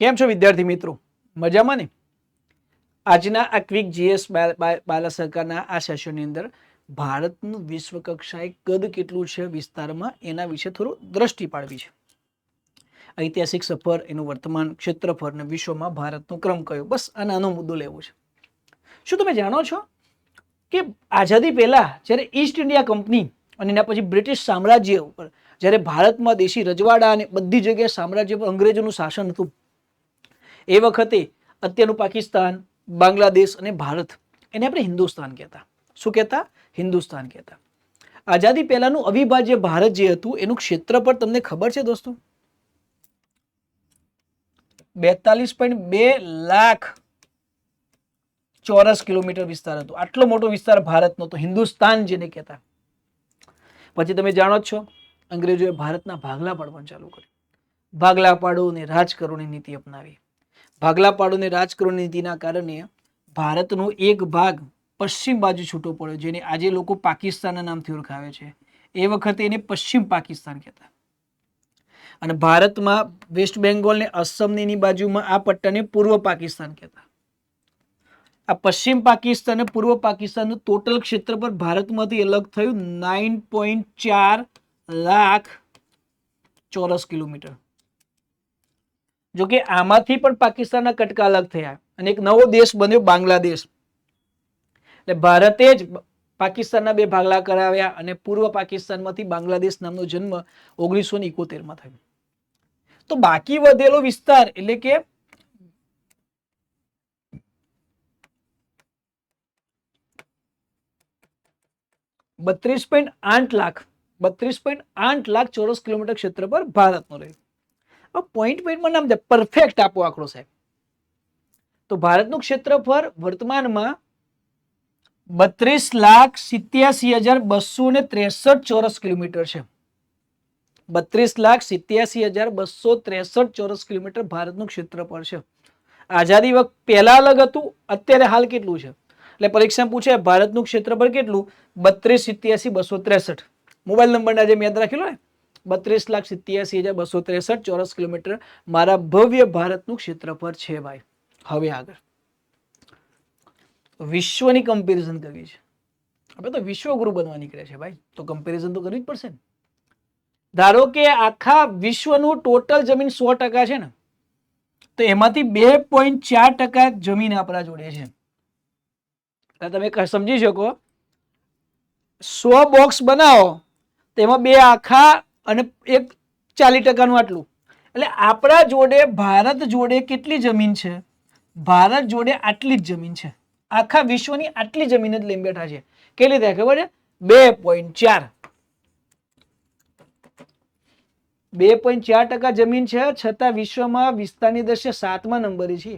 કેમ છો વિદ્યાર્થી મિત્રો? મજામાં ને? આજના આ ક્વિક જીએસ બાલા સરકારના આ સેશનની અંદર ભારતનું વિશ્વ કક્ષાએ કદ કેટલું છે વિસ્તારમાં એના વિશે થોડું દ્રષ્ટિ પાડવી છે. ઐતિહાસિક સફર, એનું વર્તમાન ક્ષેત્રફળ અને વિશ્વમાં ભારતનો ક્રમ કયો, બસ આ નાનો મુદ્દો લેવો છે. શું તમે જાણો છો કે આઝાદી પહેલા જ્યારે ઈસ્ટ ઇન્ડિયા કંપની અને એના પછી બ્રિટિશ સામ્રાજ્ય ઉપર જ્યારે ભારતમાં દેશી રજવાડા અને બધી જગ્યાએ સામ્રાજ્ય પર અંગ્રેજોનું શાસન હતું, એ વખતે અત્યારનું પાકિસ્તાન, બાંગ્લાદેશ અને ભારત એને આપણે હિન્દુસ્તાન કહેતા. શું કહેતા? હિન્દુસ્તાન કહેતા. આઝાદી પહેલાનું અવિભાજ્ય ભારત જે હતું એનું ક્ષેત્રફળ તમને ખબર છે દોસ્તો? 42.2 લાખ ચોરસ કિલોમીટર વિસ્તાર હતો. આટલો મોટો વિસ્તાર ભારતનો તો હિન્દુસ્તાન જેને કહેતા. પછી તમે જાણો જ છો અંગ્રેજોએ ભારતના ભાગલા પાડવાનું ચાલુ કર્યું. ભાગલા પાડો અને રાજ કરોની નીતિ અપનાવી. ભાગલા પાડો અને રાજ કરોની નીતિના કારણે ભારતનો એક ભાગ પશ્ચિમ બાજુ છૂટો પડ્યો, જેને આજે લોકો પાકિસ્તાનના નામથી ઓળખાવે છે. એ વખતે એને પશ્ચિમ પાકિસ્તાન કહેતા. અને ભારતમાં વેસ્ટ બેંગોલ ને અસમની બાજુમાં આ પટ્ટાને પૂર્વ પાકિસ્તાન કહેતા. આ પશ્ચિમ પાકિસ્તાન અને પૂર્વ પાકિસ્તાનનું ટોટલ ક્ષેત્રફળ ભારતમાંથી અલગ થયું 9.4 લાખ ચોરસ કિલોમીટર. જોકે આમાંથી પણ પાકિસ્તાનના કટકા અલગ થયા અને એક નવો દેશ બન્યો બાંગ્લાદેશ. એટલે ભારતે જ પાકિસ્તાનના બે ભાગલા કરાવ્યા અને પૂર્વ પાકિસ્તાનમાંથી બાંગ્લાદેશ નામનો જન્મ 1971 થયો. તો બાકી વધેલો વિસ્તાર એટલે કે 32.8 લાખ ચોરસ કિલોમીટર ક્ષેત્રફળ ભારતનો રહ્યું. પોઈન્ટમાં નામ પરફેક્ટ આપો આંકડો સાહેબ. તો ભારતનું ક્ષેત્રફળ વર્તમાનમાં 32,87,263 ચોરસ કિલોમીટર છે. 32,87,263 ચોરસ કિલોમીટર ભારતનું ક્ષેત્રફળ છે. આઝાદી વખત પહેલા અલગ હતું, અત્યારે હાલ કેટલું છે? એટલે પરીક્ષા પૂછે ભારતનું ક્ષેત્રફળ કેટલું? 32,87,263. મોબાઈલ નંબર આજે યાદ રાખેલો ને, 32,87,263 ચોરસ કિલોમીટર મારા ભવ્ય ભારતનું ક્ષેત્રફળ છે ભાઈ. હવે આગળ વિશ્વની કમ્પેરિઝન કરવી છે. આપણે તો વિશ્વગુરુ બનવા નીકળ્યા છે ભાઈ, તો કમ્પેરિઝન તો કરવી જ પડશે ને. ધારો કે આખા વિશ્વનું ટોટલ જમીન 100% છે ને, તો એમાંથી 2.4% જમીન આપણા જોડે છે. તમે સમજી શકો, 100 બોક્સ બનાવો તેમાં 2 આખા અને 1 40%નું આટલું. એટલે આપણા જોડે ભારત જોડે કેટલી જમીન છે? ભારત જોડે આટલી જ જમીન છે. આખા વિશ્વની આટલી જમીન જ લઈને બેઠા છે. કેટલી થાય ખબર છે? 2.4. 2.4% જમીન છે, છતાં વિશ્વમાં વિસ્તારની દ્રષ્ટિએ 7મા નંબરે છે.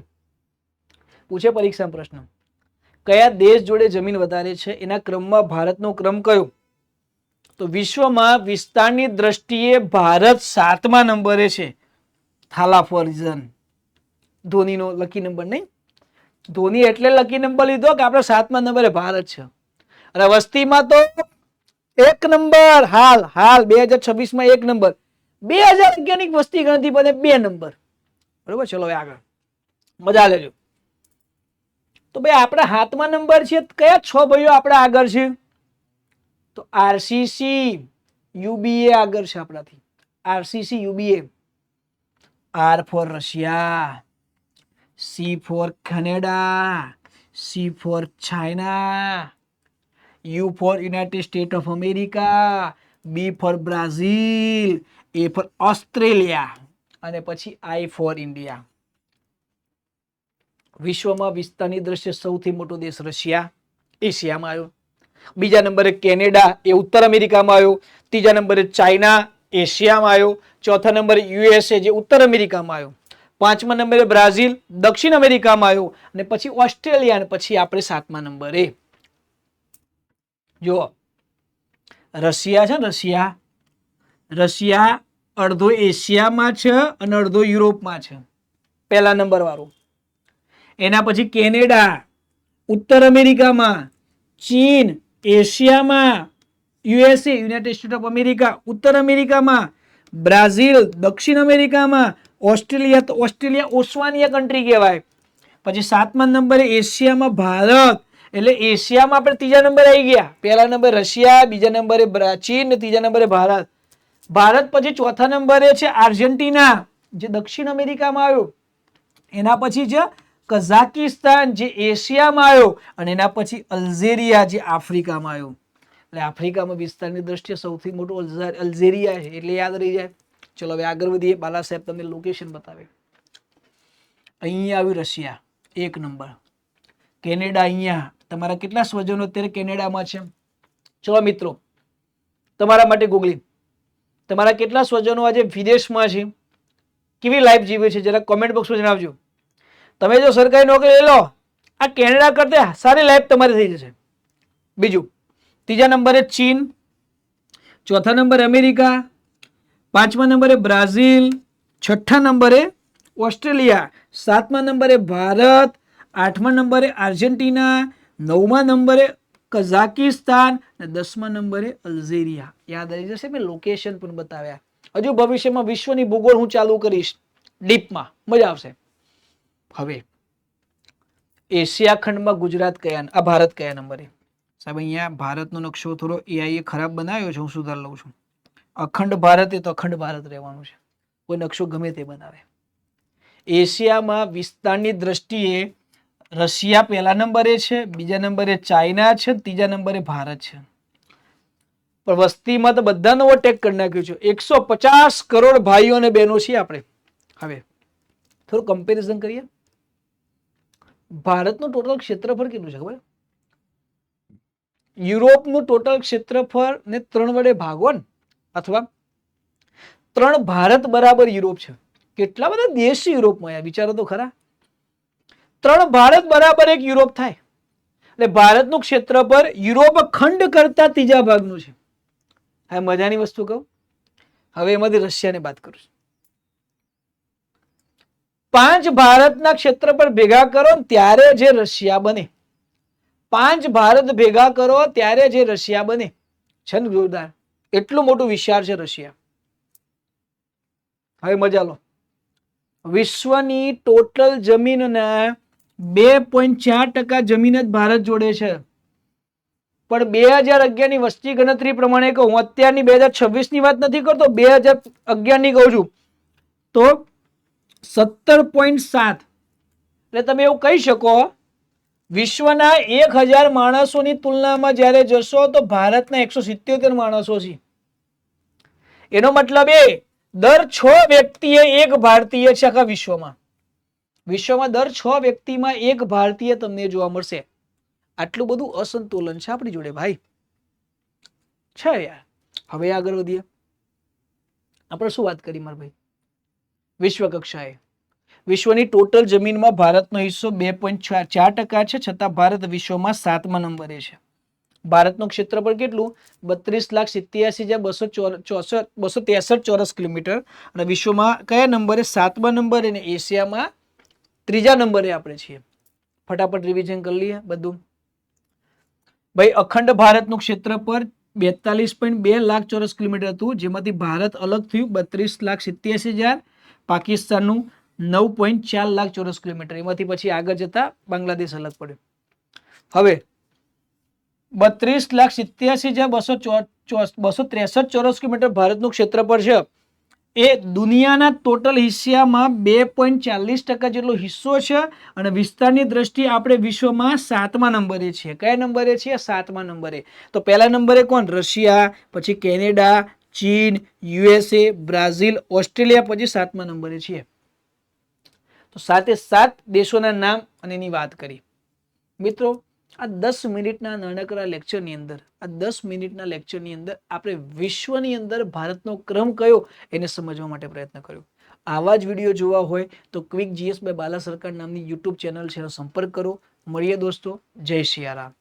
પૂછે પરીક્ષા પ્રશ્ન, કયા દેશ જોડે જમીન વધારે છે? એના ક્રમમાં ભારતનો ક્રમ કયો? તો વિશ્વમાં વિસ્તારની દ્રષ્ટિએ ભારત 7મા નંબરે છે. Thala for reason. ધોનીનો લકી નંબર નહીં. ધોની એટલે લકી નંબર લીધો કે આપણે 7મા નંબરે ભારત છે. અને વસ્તીમાં તો 1 નંબર. હાલ 2026માં 1 નંબર. 2011ની વસ્તી ગણતરી બને 2 નંબર. બરોબર, ચલો હવે આગળ મજા લેજો. તો ભાઈ આપણા 7મા નંબર છે. કયા 6 ભાઈઓ આપણા આગળ છે? તો આરસીસી યુબીએ આગળ છે આપણાથી. RCC UBA. R for Russia, C for Canada, C for China, U for United State of America, B for Brazil, A for Australia અને પછી આઈ ફોર ઇન્ડિયા. વિશ્વમાં વિસ્તારની દ્રષ્ટિએ સૌથી મોટો દેશ રશિયા, એશિયામાં આવ્યો. બીજા નંબરે કેનેડા, એ ઉત્તર અમેરિકામાં આવ્યો. ત્રીજા નંબરે ચાઇના, એશિયામાં આવ્યો. ચોથા નંબરે યુએસએ, જે ઉત્તર અમેરિકામાં આવ્યો. 5મા નંબરે બ્રાઝિલ, દક્ષિણ અમેરિકામાં આવ્યો. અને પછી ઓસ્ટ્રેલિયા અને પછી આપણે 7મા નંબરે. જો રશિયા છે ને, રશિયા અડધો એશિયામાં છે અને અડધો યુરોપમાં છે, પહેલા નંબર વાળો. એના પછી કેનેડા ઉત્તર અમેરિકામાં, ચીન એશિયામાં, USA United State of America ઉત્તર અમેરિકામાં, બ્રાઝિલ દક્ષિણ અમેરિકામાં, ઓસ્ટ્રેલિયા, તો ઓસ્ટ્રેલિયા ઓસવાનિયા કન્ટ્રી કહેવાય. પછી 7મા નંબરે એશિયામાં ભારત, એટલે એશિયામાં આપણે 3જા નંબરે આવી ગયા. પહેલા નંબરે રશિયા, બીજા નંબરે ચીન ને 3જા નંબરે ભારત. ભારત પછી 4થા નંબરે છે આર્જેન્ટિના, જે દક્ષિણ અમેરિકામાં આવ્યું. એના પછી છે કઝાકિસ્તાન, જે એશિયામાં આવ્યો. અને એના પછી અલ્જેરિયા, જે આફ્રિકામાં આવ્યું. એટલે આફ્રિકામાં વિસ્તારની દ્રષ્ટિએ સૌથી મોટું અલ્જેરિયા છે, એટલે યાદ રહી જાય. ચલો હવે આગળ વધીએ. બાલા સાહેબ તમને લોકેશન બતાવે. અહીંયા આવ્યું રશિયા 1 નંબર. કેનેડા અહીંયા. તમારા કેટલા સ્વજનો અત્યારે કેનેડામાં છે? ચલો મિત્રો, તમારા માટે ગૂગલિંગ. તમારા કેટલા સ્વજનો આજે વિદેશમાં છે? કેવી લાઈફ જીવે છે? જરા કોમેન્ટ બોક્સમાં જણાવજો. તમે જો સરકારી નોકરી લઈ લો, આ કેનેડા કરતા સારી લાઈફ તમારી થઈ જશે. બીજું, 3જા નંબરે ચીન, 4થા નંબરે અમેરિકા, 5મા નંબરે બ્રાઝિલ, 6ઠ્ઠા નંબરે ઓસ્ટ્રેલિયા, 7મા નંબરે ભારત, 8મા નંબરે આર્જેન્ટિના, 9મા નંબરે કઝાકિસ્તાન અને 10મા નંબરે અલ્જેરિયા. યાદ આવી જશે. મેં લોકેશન પણ બતાવ્યા. હજુ ભવિષ્યમાં વિશ્વની ભૂગોળ હું ચાલુ કરીશ ડીપમાં, મજા આવશે. હવે એશિયા ખંડમાં ગુજરાત કયા, આ ભારત કયા નંબરે? સાહેબ અહીંયા ભારતનો નકશો થોડો એઆઈએ ખરાબ બનાવ્યો છે, હું સુધાર લઉં છું. અખંડ ભારત એ તો અખંડ ભારત રહેવાનું છે, કોઈ નકશો ગમે તે બનાવે. એશિયામાં વિસ્તારની દ્રષ્ટિએ રશિયા પહેલા નંબરે છે, બીજા નંબરે ચાઇના છે, 3જા નંબરે ભારત છે. પણ વસ્તીમાં તો બધાનો ઓવરટેક કરી નાખ્યું છે. 150 કરોડ ભાઈઓ અને બહેનો છીએ આપણે. હવે થોડું કમ્પેરિઝન કરીએ. ભારતનું ટોટલ ક્ષેત્રફળ કેટલું છે ખબર? યુરોપનું ટોટલ ક્ષેત્રફળ ને 3 વડે ભાગો ને, અથવા 3 ભારત બરાબર યુરોપ છે. કેટલા બધા દેશ છે યુરોપમાં, યાર વિચારો તો ખરા. 3 ભારત બરાબર 1 યુરોપ થાય. એટલે ભારતનું ક્ષેત્રફળ યુરોપ ખંડ કરતા 3જા ભાગનું છે. હા, મજાની વસ્તુ કહું. હવે એમાંથી રશિયાને બાદ કરું છું. 5 ભારતના ક્ષેત્રફળ ભેગા કરો ને ત્યારે જે રશિયા બને. 5 ભારત ભેગા કરો ત્યારે જે રશિયા બને છે ને જોરદાર. એટલું મોટું વિશાળ છે રશિયા. હવે મજા લો. વિશ્વની ટોટલ જમીનના 2.4% જમીન જ ભારત જોડે છે. પણ 2011 ની વસ્તી ગણતરી પ્રમાણે કહું, અત્યારની 2026 ની વાત નથી કરતો, 2011 ની કહું છું, તો 17.7. એટલે તમે એવું કહી શકો, વિશ્વના 1000 માણસોની તુલનામાં જ્યારે જશો તો ભારતના 177 માણસો છે. એનો મતલબ એ દર 6 વ્યક્તિએ 1 ભારતીય છે આખા વિશ્વમાં. વિશ્વમાં દર 6 વ્યક્તિમાં 1 ભારતીય તમને જોવા મળશે. આટલું બધું અસંતુલન છે આપણી જોડે ભાઈ, છે યાર. હવે આગળ વધીએ. આપણે શું વાત કરી મારા ભાઈ? વિશ્વ કક્ષાએ વિશ્વની ટોટલ જમીનમાં ભારતનો હિસ્સો 2.4% છે, છતાં ભારત વિશ્વમાં 7મા નંબરે છે. ભારતનું ક્ષેત્રફળ કેટલું? 32,87,263 ચોરસ કિલોમીટર. અને વિશ્વમાં કયા નંબરે? 7મા નંબરે. અને એશિયામાં 3જા નંબરે આપણે છીએ. ફટાફટ રિવિઝન કરી લઈએ બધું ભાઈ. અખંડ ભારતનું ક્ષેત્રફળ 42.2 લાખ ચોરસ કિલોમીટર હતું, જેમાંથી ભારત અલગ થયું 32,87,000, પાકિસ્તાનનું 9.4 લાખ ચોરસ કિલોમીટર. એમાંથી પછી આગળ જતા બાંગ્લાદેશ અલગ પડ્યું. હવે 32,87,263 ચોરસ કિલોમીટર ભારતનું ક્ષેત્રફળ છે. એ દુનિયાના ટોટલ હિસ્સામાં 2.40% જેટલો હિસ્સો છે. અને વિસ્તારની દ્રષ્ટિએ આપણે વિશ્વમાં 7મા નંબરે છીએ. કયા નંબરે છીએ? 7મા નંબરે. તો પહેલા નંબરે કોણ? રશિયા, પછી કેનેડા, ચીન, USA, બ્રાઝિલ, ઓસ્ટ્રેલિયા, પછી 7મા નંબરે છીએ. તો 7 દેશોના નામ અને એની વાત કરી. મિત્રો, આ 10 મિનિટના નાનકડા લેક્ચરની અંદર આપણે વિશ્વની અંદર ભારતનો ક્રમ કયો એને સમજવા માટે પ્રયત્ન કર્યો. આવા જ વિડીયો જોવા હોય તો ક્વિક GS બાય બાલા સરકાર નામની YouTube ચેનલ છે, એનો સંપર્ક કરો. મળીએ દોસ્તો. જય સિયારામ.